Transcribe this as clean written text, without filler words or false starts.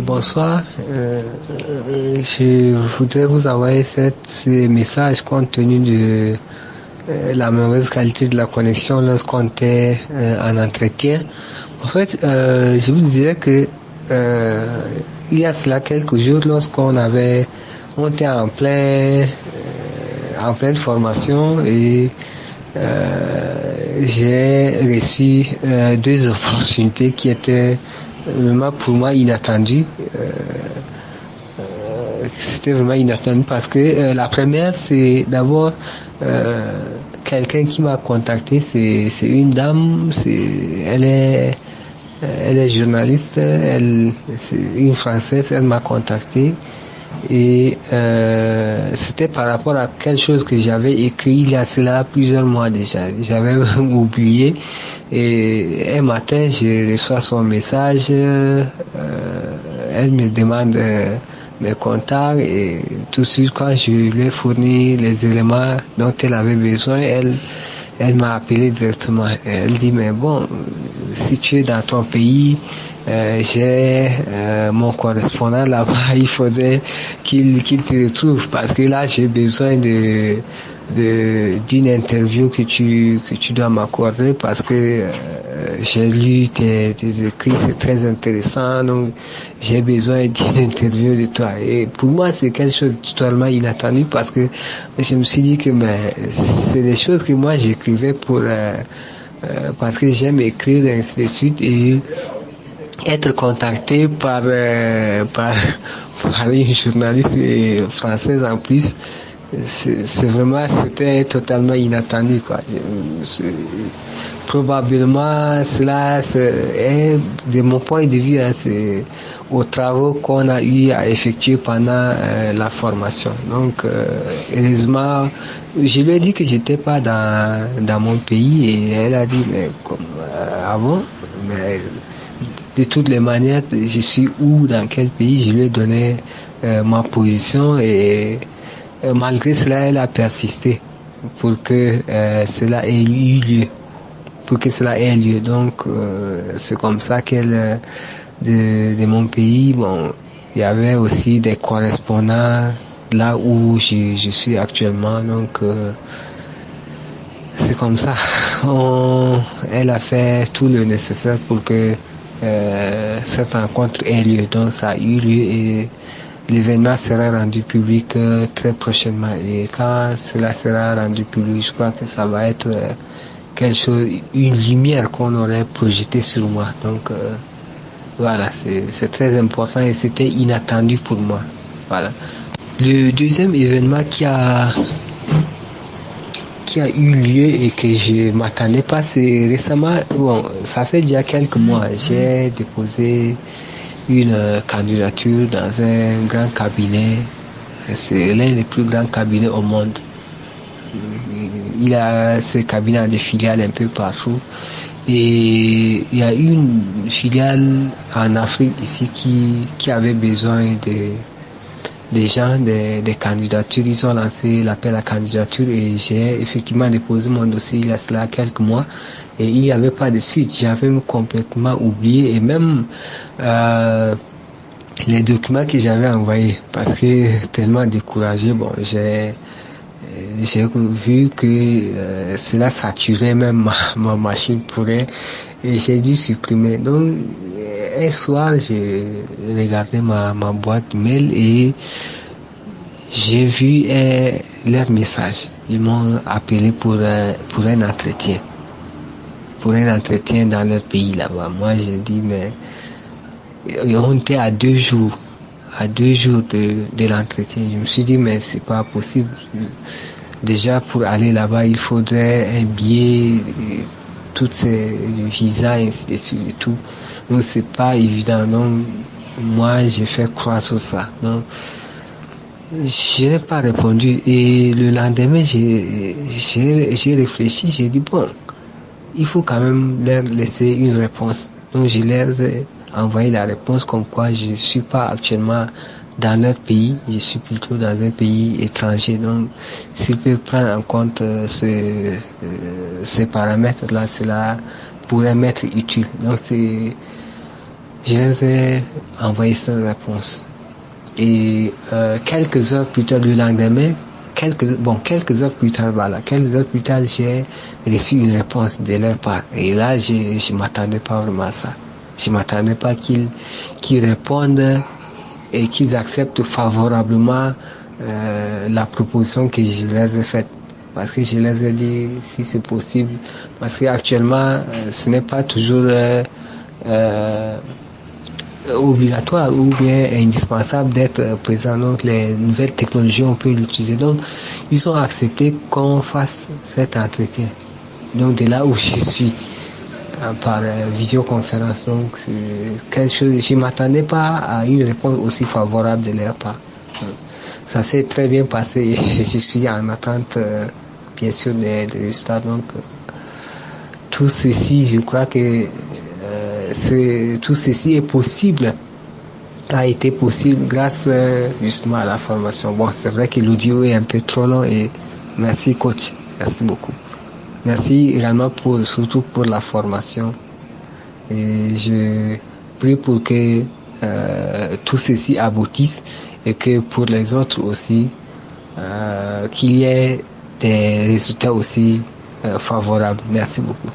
Bonsoir. Je voudrais vous envoyer ces messages compte tenu de la mauvaise qualité de la connexion lorsqu'on était en entretien. En fait, je vous disais que il y a cela quelques jours, lorsqu'on était en pleine formation et j'ai reçu deux opportunités qui étaient vraiment pour moi inattendues. C'était vraiment inattendu parce que la première, c'est d'abord quelqu'un qui m'a contacté. C'est une dame, elle est journaliste, c'est une Française. Elle m'a contacté et c'était par rapport à quelque chose que j'avais écrit il y a cela plusieurs mois déjà. J'avais oublié. Et un matin, je reçois son message. Elle me demande mes contacts et tout de suite, quand je lui ai fourni les éléments dont elle avait besoin, elle m'a appelé directement. Elle dit, mais bon, si tu es dans ton pays, j'ai mon correspondant là-bas, il faudrait qu'il te retrouve parce que là, j'ai besoin d'une interview que tu dois m'accorder parce que j'ai lu tes écrits, c'est très intéressant, donc j'ai besoin d'une interview de toi. Et pour moi, c'est quelque chose de totalement inattendu parce que je me suis dit que c'est des choses que moi j'écrivais parce que j'aime écrire et ainsi de suite, et être contacté par une journaliste française en plus, c'était totalement inattendu, quoi. Probablement cela est, de mon point de vue, c'est aux travaux qu'on a eu à effectuer pendant la formation. Donc heureusement, je lui ai dit que j'étais pas dans mon pays et elle a dit, mais ah bon, mais de toutes les manières, je suis où, dans quel pays. Je lui ai donné ma position et malgré cela, elle a persisté pour que cela ait eu lieu. Donc, c'est comme ça qu'elle, de mon pays, bon, il y avait aussi des correspondants là où je suis actuellement. Donc, c'est comme ça. Elle a fait tout le nécessaire pour que cette rencontre ait lieu. Donc, ça a eu lieu et l'événement sera rendu public très prochainement. Et quand cela sera rendu public, je crois que ça va être quelque chose, une lumière qu'on aurait projetée sur moi. Donc voilà, c'est très important et c'était inattendu pour moi. Voilà. Le deuxième événement qui a eu lieu et que je m'attendais pas, c'est récemment, bon, ça fait déjà quelques mois, j'ai déposé une candidature dans un grand cabinet. C'est l'un des plus grands cabinets au monde. Il a ce cabinet a des filiales un peu partout. Et il y a une filiale en Afrique ici qui avait besoin des gens, des candidatures. Ils ont lancé l'appel à candidature et j'ai effectivement déposé mon dossier il y a cela quelques mois. Et il n'y avait pas de suite. J'avais complètement oublié et même les documents que j'avais envoyés parce que tellement découragé. Bon, j'ai vu que cela saturait même ma machine et j'ai dû supprimer. Donc un soir, j'ai regardé ma boîte mail et j'ai vu leur message. Ils m'ont appelé pour un entretien. Pour un entretien dans leur pays là-bas. Moi, j'ai dit, mais on était à 2 jours. À 2 jours de l'entretien. Je me suis dit, mais c'est pas possible. Déjà, pour aller là-bas, il faudrait un billet, toutes ces visas, ainsi de suite et tout. Donc, c'est pas évident. Donc, moi, j'ai fait croire sur ça. Donc, je n'ai pas répondu. Et le lendemain, j'ai réfléchi, j'ai dit, bon, il faut quand même leur laisser une réponse. Donc, je leur ai envoyé la réponse comme quoi je suis pas actuellement dans leur pays, je suis plutôt dans un pays étranger. Donc, s'ils peuvent prendre en compte ces paramètres-là, cela pourrait m'être utile. Donc, Je les ai envoyés sans réponse. Et quelques heures plus tard, le lendemain, quelques heures plus tard, j'ai reçu une réponse de leur part. Et là, je m'attendais pas vraiment à ça. Je m'attendais pas qu'ils répondent et qu'ils acceptent favorablement la proposition que je les ai faite. Parce que je les ai dit si c'est possible. Parce qu'actuellement, ce n'est pas toujours obligatoire ou bien indispensable d'être présent. Donc les nouvelles technologies, on peut l'utiliser. Donc ils ont accepté qu'on fasse cet entretien. Donc de là où je suis, par vidéoconférence. Donc c'est quelque chose, je m'attendais pas à une réponse aussi favorable de leur part. Ça s'est très bien passé et je suis en attente bien sûr des résultats. Donc tout ceci, je crois que tout ceci est possible, a été possible grâce justement à la formation. Bon, c'est vrai que l'audio est un peu trop long et merci coach, merci beaucoup. Merci également surtout pour la formation. Et je prie pour que tout ceci aboutisse et que pour les autres aussi, qu'il y ait des résultats aussi favorables. Merci beaucoup.